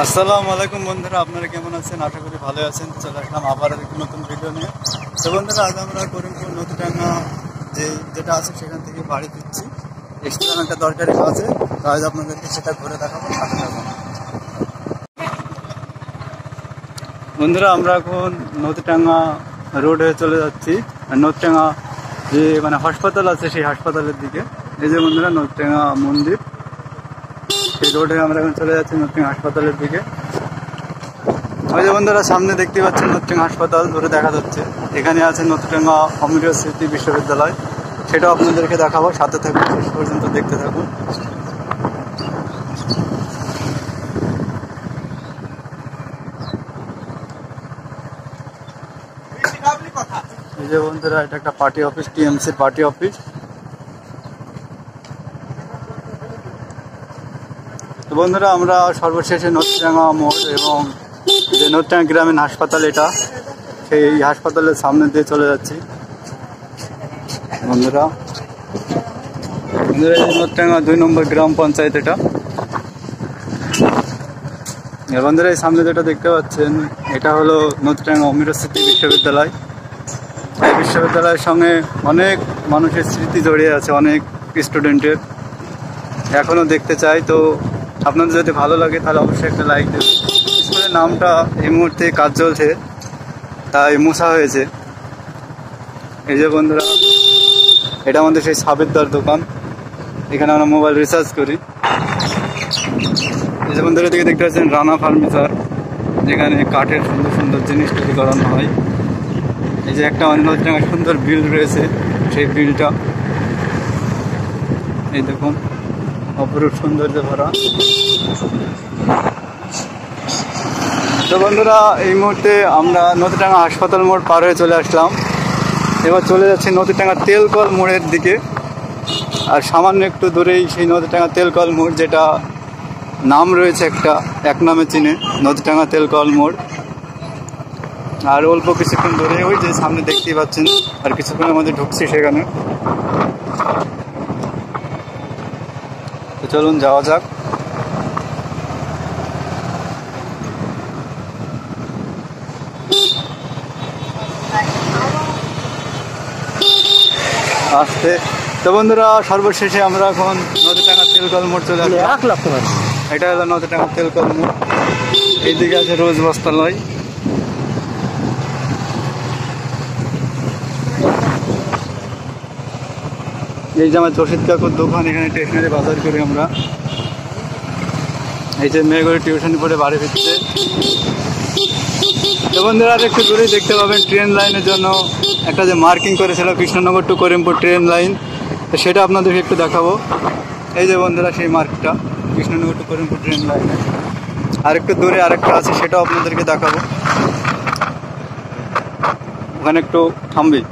আসসালামু আলাইকুম বন্ধুরা, আপনারা কেমন আছেন? আশা করি ভালো আছেন। চলে আসলাম আবার একটি নতুন ভিডিও নিয়ে। তো বন্ধুরা, আজ আমরা করিমপুর নদীডাঙ্গা যেটা আছে সেখান থেকে বাড়ি ফিরছি। এক্সট্রা একটা দরকারি আছে, তো আজ আপনাদেরকে সেটা ঘুরে দেখাবো। বন্ধুরা, আমরা এখন নদীডাঙ্গা রোড হয়ে চলে যাচ্ছি। নদীডাঙ্গা যে হাসপাতাল আছে সেই হাসপাতালের দিকে। এই যে বন্ধুরা, নদীডাঙ্গা মন্দির, সেই রোডে আমরা এখন চলে যাচ্ছি নদীডাঙ্গা হাসপাতালের দিকে। ওই যে বন্ধুরা, সামনে দেখতে পাচ্ছেন নদীডাঙ্গা হাসপাতাল ধরে দেখা যাচ্ছে। এখানে আছে নদীডাঙ্গা অমৃত স্মৃতি বিশ্ববিদ্যালয়, সেটাও আপনাদেরকে দেখাবো। সাথে থাকুন, শেষ পর্যন্ত দেখতে থাকুন। এই যে বন্ধুরা, এটা একটা পার্টি অফিস, টিএমসির পার্টি অফিস। তো বন্ধুরা, আমরা সর্বশেষে নদীডাঙ্গা মোড় এবং যে নদীডাঙ্গা গ্রামীণ হাসপাতাল, এটা সেই হাসপাতালের সামনে দিয়ে চলে যাচ্ছি। বন্ধুরা, এই নদীডাঙ্গা 2 নম্বর গ্রাম পঞ্চায়েত এটা। বন্ধুরা, এই সামনে যেটা দেখতে পাচ্ছেন এটা হলো নদীডাঙ্গা অমৃত স্মৃতি বিশ্ববিদ্যালয়। এই বিশ্ববিদ্যালয়ের সঙ্গে অনেক মানুষের স্মৃতি জড়িয়ে আছে, অনেক স্টুডেন্টের। এখনও দেখতে চাই, তো আপনাদের যদি ভালো লাগে তাহলে অবশ্যই একটা লাইক দেবেন। স্কুলের নামটা এই মুহূর্তে কাজ চলছে, তাই মোছা হয়েছে। এই যে বন্ধুরা, এটা আমাদের সেই সাবেদার দোকান, এখানে আমরা মোবাইল রিচার্জ করি। এই যে বন্ধুরা, দিকে দেখতে পাচ্ছেন রানা ফার্নিচার, যেখানে কাঠের সুন্দর সুন্দর জিনিস তৈরি করানো হয়। এই যে একটা নদীডাঙ্গা সুন্দর বিল রয়েছে, সেই বিলটা এই দেখুন, অপরূপ সৌন্দর্য ভরা। তো বন্ধুরা, এই মুহূর্তে আমরা নদীডাঙ্গা হাসপাতাল মোড় পার হয়ে চলে আসলাম। এবার চলে যাচ্ছি নদীডাঙ্গা তেলকল মোড়ের দিকে। আর সামান্য একটু দূরেই সেই নদীডাঙ্গা তেলকল মোড়, যেটা নাম রয়েছে একটা, এক নামে চিনে, নদীডাঙ্গা তেলকল মোড়। আর অল্প কিছুক্ষণ ধরে ওই যে সামনে দেখতেই পাচ্ছেন, আর কিছুক্ষণের মধ্যে ঢুকছি সেখানে। তো চলুন যাওয়া যাক। আসতে তো বন্ধুরা, সর্বশেষে আমরা এখন নদীডাঙ্গা তেলকল মোড় চলে আসলাম। এটা হলো নদীডাঙ্গা তেলকল মোড়। এইদিকে আছে রোজ বস্ত্রালয়। এই যে আমার জসিদ কাকুর দোকান, এখানে স্টেশনারি বাজার করি আমরা। এই যে মেয়ে করে টিউশন পড়ে বাড়ি ফিরছে। তো বন্ধুরা, আর একটু দূরেই দেখতে পাবেন ট্রেন লাইনের জন্য একটা যে মার্কিং করেছিল, Krishnanagar to Karimpur train line, তো সেটা আপনাদেরকে একটু দেখাবো। এই যে বন্ধুরা, সেই মার্কটা কৃষ্ণনগর টু করিমপুর ট্রেন লাইনে। আর একটু দূরে আরেকটা আছে, সেটাও আপনাদেরকে দেখাবো। ওখানে একটু থামবি।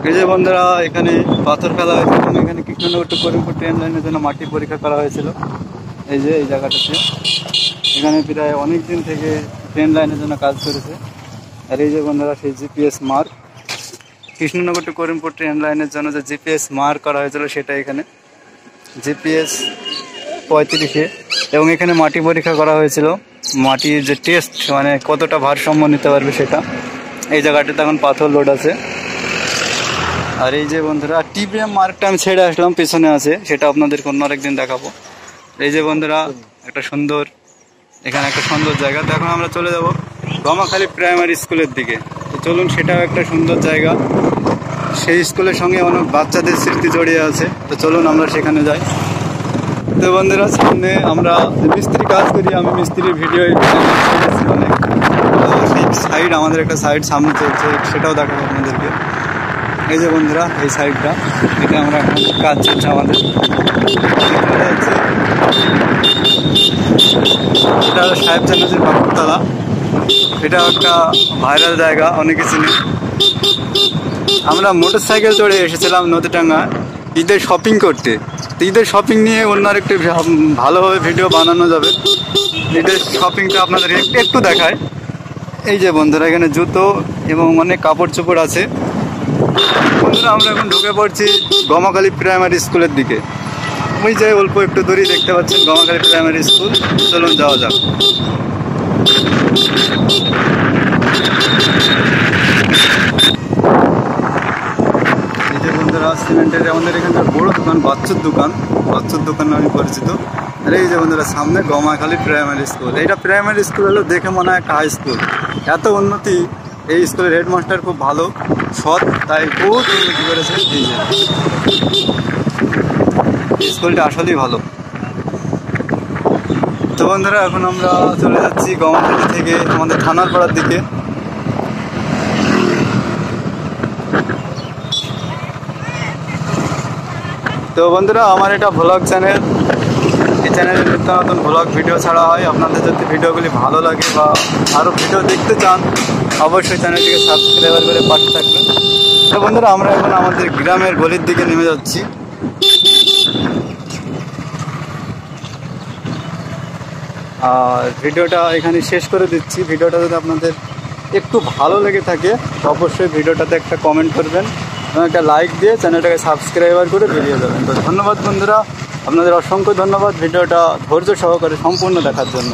এই যে বন্ধুরা, এখানে পাথর ফেলা হয়েছিল, এখানে কৃষ্ণনগর টু করিমপুর ট্রেন লাইনের জন্য মাটি পরীক্ষা করা হয়েছিল। এই যে এই জায়গাটাতে, এখানে প্রায় অনেক দিন থেকে ট্রেন লাইনের জন্য কাজ করেছে। আর এই যে বন্ধুরা, সেই GPS mark, Krishnanagar to Karimpur train লাইনের জন্য যে জিপিএস মার্ক করা হয়েছিল, সেটা এখানে জিপিএস 35-এ। এবং এখানে মাটি পরীক্ষা করা হয়েছিল, মাটির যে টেস্ট, কতটা ভারসাম্য নিতে পারবে সেটা। এই জায়গাটাতে এখন পাথর লোড আছে। আর এই যে বন্ধুরা, টিপিএম মার্কটা আমি ছেড়ে আসলাম, পেছনে আছে, সেটা আপনাদেরকে অন্য আরেকদিন দেখাবো। এই যে বন্ধুরা, একটা সুন্দর, এখানে একটা সুন্দর জায়গা। তো এখন আমরা চলে যাব গমাখালী প্রাইমারি স্কুলের দিকে। তো চলুন, সেটাও একটা সুন্দর জায়গা। সেই স্কুলের সঙ্গে অনেক বাচ্চাদের স্মৃতি জড়িয়ে আছে। তো চলুন আমরা সেখানে যাই। তো বন্ধুরা, সামনে আমরা মিস্ত্রি কাজ করি, আমি মিস্ত্রির ভিডিও অনেক। তো সেই সাইড, আমাদের একটা সাইড সামনে চলছে, সেটাও দেখাবো আপনাদেরকে। এই যে বন্ধুরা, এই সাইডটা, এটা আমরা এখন কাজ চলছে আমাদের। এটা হলো সাহেব জান্নাতের বাপুরতলা। এটা একটা ভাইরাল জায়গা, অনেকে চিনে। আমরা মোটর সাইকেল চড়ে এসেছিলাম নদীডাঙ্গা ঈদের শপিং করতে। ঈদের শপিং নিয়ে অন্য আরেকটু ভালোভাবে ভিডিও বানানো যাবে। ঈদের শপিংটা আপনাদের একটু দেখায়। এই যে বন্ধুরা, এখানে জুতো এবং অনেক কাপড় চোপড় আছে। বন্ধুরা, আমরা এখন ঢুকে পড়ছি গমাখালী প্রাইমারি স্কুলের দিকে। ওই যে অল্প একটু দূরেই দেখতে পাচ্ছেন গমাখালী প্রাইমারি স্কুল। চলুন যাওয়া যাক। এই যে বন্ধুরা সিমেন্টের আমাদের এখানকার বড় দোকান, বাচ্চুর দোকান নামে পরিচিত। আর এই যে বন্ধুরা সামনে গমাখালী প্রাইমারি স্কুল। এইটা প্রাইমারি স্কুল হলো, দেখে মনে হয় একটা হাই স্কুল। এত উন্নতি, এই স্কুলের হেডমাস্টার খুব ভালো, সৎ, তাই বহুত উন্নতি করেছে। এই স্কুলটা আসলেই ভালো। তো বন্ধুরা এখন আমরা চলে যাচ্ছি গমাখালী থেকে আমাদের থানার পাড়ার দিকে। তো বন্ধুরা আমার এটা ভ্লগ চ্যানেল, এই চ্যানেলে নিত্য নতুন ভ্লগ ভিডিও ছাড়া হয়। আপনাদের যদি ভিডিওগুলি ভালো লাগে বা আরও ভিডিও দেখতে চান অবশ্যই চ্যানেলটিকে সাবস্ক্রাইবার করে পাশে থাকবেন। তো বন্ধুরা আমরা এখন আমাদের গ্রামের গলির দিকে নেমে যাচ্ছি। আর ভিডিওটা এখানে শেষ করে দিচ্ছি। ভিডিওটা যদি আপনাদের একটু ভালো লেগে থাকে অবশ্যই ভিডিওটাতে একটা কমেন্ট করবেন এবং একটা লাইক দিয়ে চ্যানেলটাকে সাবস্ক্রাইবার করে বেরিয়ে যাবেন। তো ধন্যবাদ বন্ধুরা, আপনাদের অসংখ্য ধন্যবাদ ভিডিওটা ধৈর্য সহকারে সম্পূর্ণ দেখার জন্য।